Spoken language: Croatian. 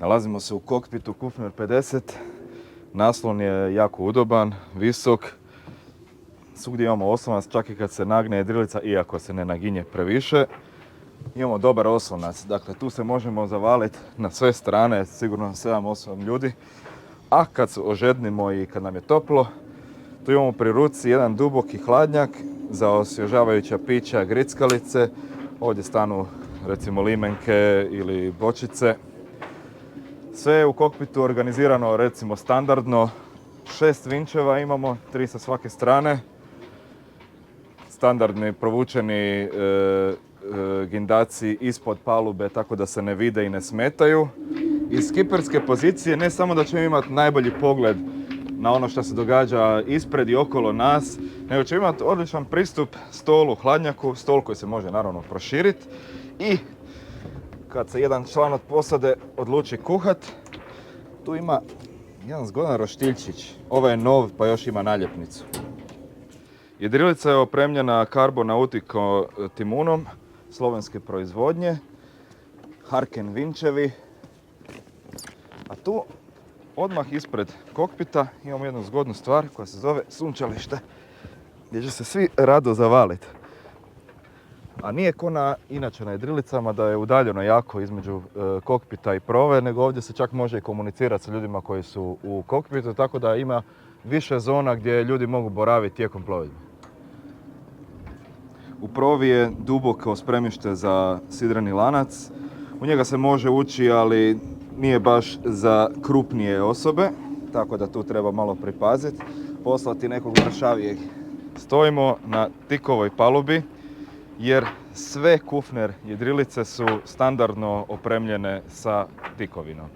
Nalazimo se u kokpitu Kufner 50. Naslon je jako udoban, visok. Svugdje imamo oslonac, čak i kad se nagne jedrilica, iako se ne naginje previše. Imamo dobar oslonac, dakle tu se možemo zavaliti na sve strane, sigurno 7-8 ljudi. A kad se ožednimo i kad nam je toplo, tu imamo pri ruci jedan duboki hladnjak za osvježavajuća pića, grickalice. Ovdje stanu recimo limenke ili bočice. Sve je u kokpitu organizirano recimo standardno. 6 vinčeva imamo, 3 sa svake strane. Standardni provučeni gindaci ispod palube tako da se ne vide i ne smetaju. Iz skiperske pozicije ne samo da ćemo imati najbolji pogled na ono što se događa ispred i okolo nas, nego ćemo imati odličan pristup stolu, hladnjaku, stol koji se može naravno proširiti. I kad se jedan član od posade odluči kuhat, tu ima jedan zgodan roštiljčić. Ovaj je nov pa još ima naljepnicu. Jedrilica je opremljena Carbo Nautico timunom slovenske proizvodnje, Harken vinčevi, a tu odmah ispred kokpita imamo jednu zgodnu stvar koja se zove sunčalište, gdje će se svi rado zavaliti. A nije ko inače na jedrilicama da je udaljeno jako između kokpita i prove, nego ovdje se čak može i komunicirati sa ljudima koji su u kokpitu, tako da ima više zona gdje ljudi mogu boraviti tijekom plovidbe. U provi je duboko spremište za sidreni lanac. U njega se može ući, ali nije baš za krupnije osobe, tako da tu treba malo pripaziti, poslati nekog mršavijeg. Stojimo na tikovoj palubi, jer sve Kufner jedrilice su standardno opremljene sa tikovinom.